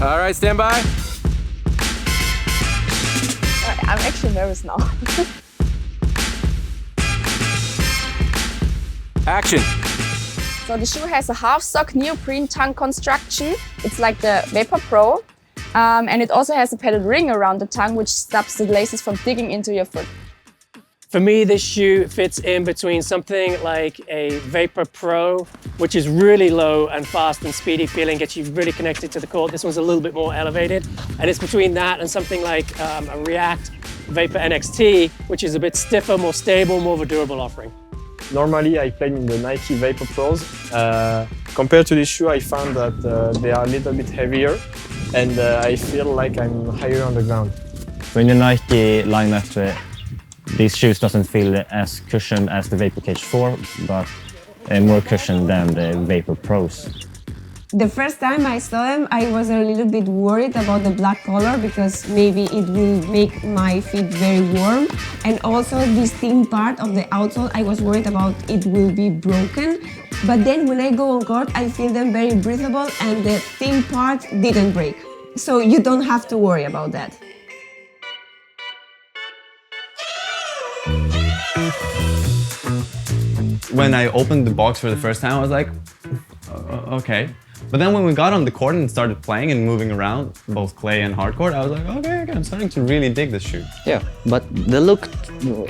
All right, stand by. I'm actually nervous now. Action. So the shoe has a half-sock neoprene tongue construction. It's like the Vapor Pro. And it also has a padded ring around the tongue, which stops the laces from digging into your foot. For me, this shoe fits in between something like a Vapor Pro, which is really low and fast and speedy feeling, gets you really connected to the court. This one's a little bit more elevated. And it's between that and something like a React Vapor NXT, which is a bit stiffer, more stable, more of a durable offering. Normally, I play in the Nike Vapor Pros. Compared to this shoe, I found that they are a little bit heavier and I feel like I'm higher on the ground. So in the Nike lineup, these shoes doesn't feel as cushioned as the Vapor Cage 4, but more cushioned than the Vapor Pros. The first time I saw them, I was a little bit worried about the black color because maybe it will make my feet very warm. And also this thin part of the outsole, I was worried about it will be broken. But then when I go on court, I feel them very breathable and the thin part didn't break. So you don't have to worry about that. When I opened the box for the first time, I was like, okay. But then when we got on the court and started playing and moving around, both clay and hardcourt, I was like, okay, I'm starting to really dig this shoe. Yeah, but the look,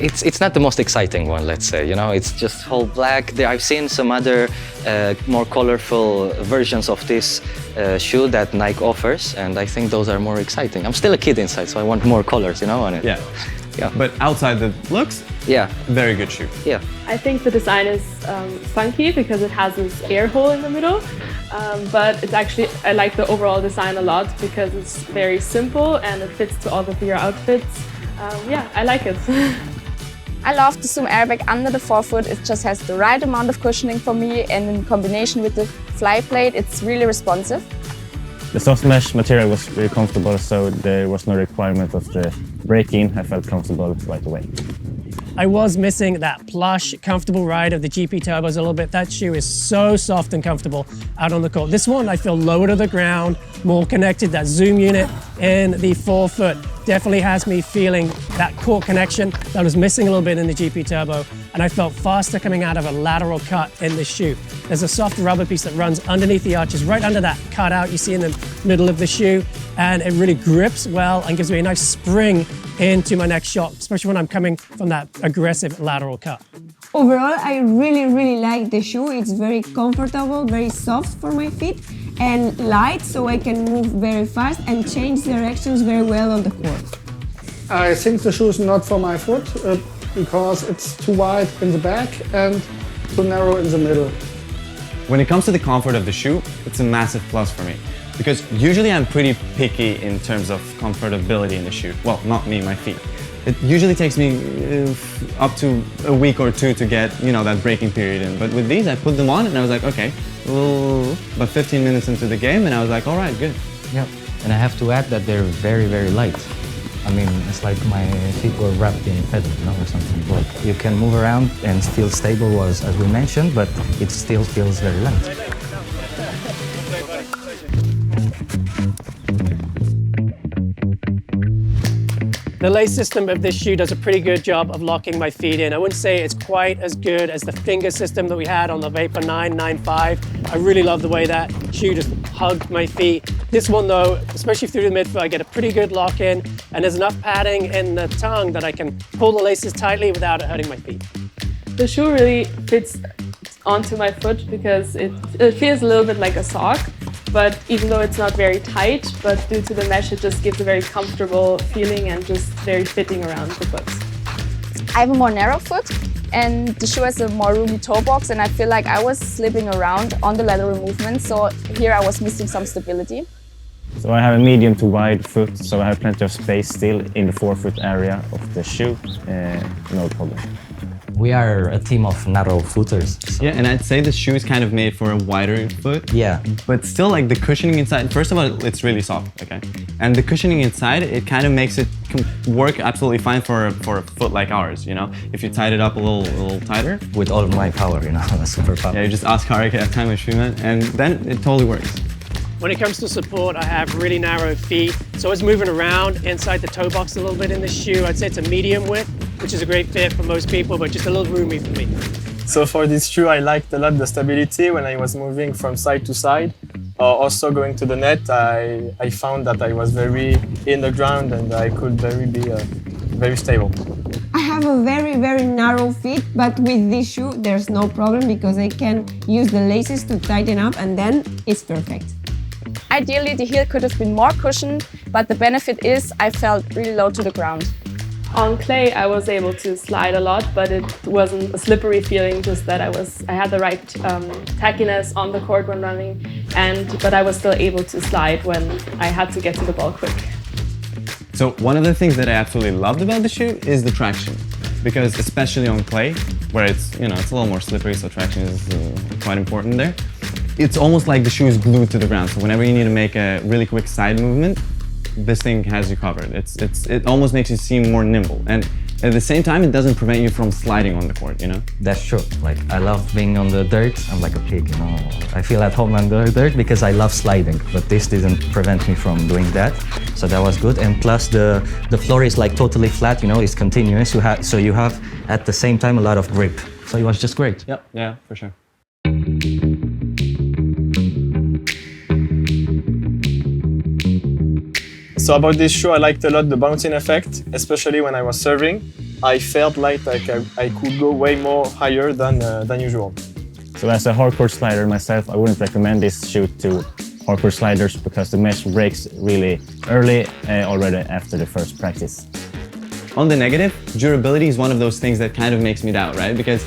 it's not the most exciting one, let's say, you know, it's just all black. I've seen some other more colorful versions of this shoe that Nike offers, and I think those are more exciting. I'm still a kid inside, so I want more colors, you know, on it. Yeah. Yeah. But outside the looks, yeah, very good shoe. Yeah. I think the design is funky because it has this air hole in the middle, but it's actually, I like the overall design a lot because it's very simple and it fits to all of your outfits. Yeah, I like it. I love the Zoom airbag under the forefoot. It just has the right amount of cushioning for me, and in combination with the fly plate, it's really responsive. The soft mesh material was very comfortable, so there was no requirement of the break-in. I felt comfortable right away. I was missing that plush, comfortable ride of the GP Turbos a little bit. That shoe is so soft and comfortable out on the court. This one, I feel lower to the ground, more connected. That Zoom unit in the forefoot definitely has me feeling that court connection that I was missing a little bit in the GP Turbo. And I felt faster coming out of a lateral cut in the shoe. There's a soft rubber piece that runs underneath the arches, right under that cutout you see in the middle of the shoe. And it really grips well and gives me a nice spring into my next shot, especially when I'm coming from that aggressive lateral cut. Overall, I really like the shoe. It's very comfortable, very soft for my feet and light, so I can move very fast and change directions very well on the court. I think the shoe is not for my foot because it's too wide in the back and too narrow in the middle. When it comes to the comfort of the shoe, it's a massive plus for me. Because usually I'm pretty picky in terms of comfortability in the shoe. Well, not me, my feet. It usually takes me up to a week or two to get, you know, that breaking period in. But with these, I put them on and I was like, okay, about 15 minutes into the game and I was like, all right, good. Yeah, and I have to add that they're very light. I mean, it's like my feet were wrapped in feather, you know, or something. But you can move around and feel stable, as we mentioned, but it still feels very light. The lace system of this shoe does a pretty good job of locking my feet in. I wouldn't say it's quite as good as the finger system that we had on the Vapor 995. I really love the way that shoe just hugged my feet. This one though, especially through the midfoot, I get a pretty good lock in and there's enough padding in the tongue that I can pull the laces tightly without it hurting my feet. The shoe really fits onto my foot because it feels a little bit like a sock. But even though it's not very tight, but due to the mesh, it just gives a very comfortable feeling and just very fitting around the foot. I have a more narrow foot and the shoe has a more roomy toe box, and I feel like I was slipping around on the lateral movement, so here I was missing some stability. So I have a medium to wide foot, so I have plenty of space still in the forefoot area of the shoe, no problem. We are a team of narrow footers. Yeah, and I'd say this shoe is kind of made for a wider foot. Yeah. But still, like the cushioning inside, first of all, it's really soft, okay? And the cushioning inside, it kind of makes it work absolutely fine for a foot like ours, you know? If you tied it up a little tighter. With all my power, you know, super power. Yeah, you just ask Karik at time of shoe, man, and then it totally works. When it comes to support, I have really narrow feet, so I was moving around inside the toe box a little bit in this shoe. I'd say it's a medium width, which is a great fit for most people, but just a little roomy for me. So for this shoe, I liked a lot the stability when I was moving from side to side. Also going to the net, I found that I was very in the ground and I could be very stable. I have a very, very narrow fit, but with this shoe, there's no problem because I can use the laces to tighten up and then it's perfect. Ideally, the heel could have been more cushioned, but the benefit is I felt really low to the ground. On clay, I was able to slide a lot, but it wasn't a slippery feeling, just that I had the right tackiness on the court when running, but I was still able to slide when I had to get to the ball quick. So one of the things that I absolutely loved about the shoe is the traction, because especially on clay, where it's a little more slippery, so traction is quite important there. It's almost like the shoe is glued to the ground. So whenever you need to make a really quick side movement, this thing has you covered. It almost makes you seem more nimble, and at the same time, it doesn't prevent you from sliding on the court. That's true. Like, I love being on the dirt. I'm like a pig, I feel at home on the dirt because I love sliding, but this didn't prevent me from doing that. So that was good. And plus the floor is like totally flat, it's continuous. So you have at the same time a lot of grip. So it was just great. Yep, yeah, for sure. So about this shoe, I liked a lot the bouncing effect, especially when I was serving. I felt like I could go way more higher than usual. So as a hardcore slider myself, I wouldn't recommend this shoe to hardcore sliders because the mesh breaks really early, already after the first practice. On the negative, durability is one of those things that kind of makes me doubt, right? Because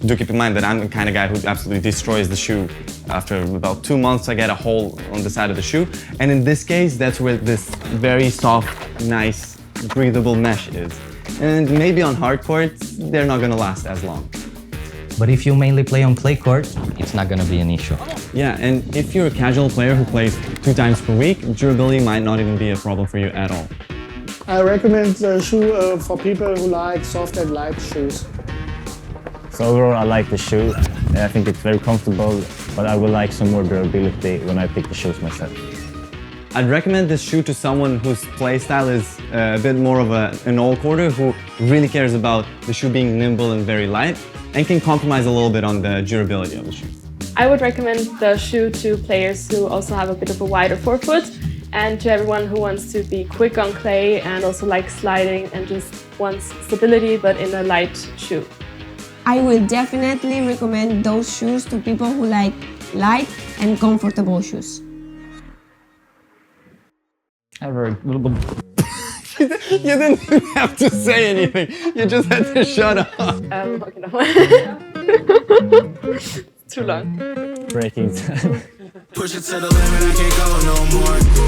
do keep in mind that I'm the kind of guy who absolutely destroys the shoe. After about 2 months, I get a hole on the side of the shoe. And in this case, that's where this very soft, nice, breathable mesh is. And maybe on hard courts, they're not gonna last as long. But if you mainly play on clay court, it's not gonna be an issue. Yeah, and if you're a casual player who plays 2 times per week, durability might not even be a problem for you at all. I recommend the shoe for people who like soft and light shoes. So overall, I like the shoe. I think it's very comfortable, but I would like some more durability when I pick the shoes myself. I'd recommend this shoe to someone whose play style is a bit more of an all-courter, who really cares about the shoe being nimble and very light, and can compromise a little bit on the durability of the shoe. I would recommend the shoe to players who also have a bit of a wider forefoot, and to everyone who wants to be quick on clay and also like sliding and just wants stability but in a light shoe. I will definitely recommend those shoes to people who like light and comfortable shoes. You didn't even have to say anything. You just had to shut up. Okay, no. Too long. Breaking time. Push it to the limit, I can't go no more.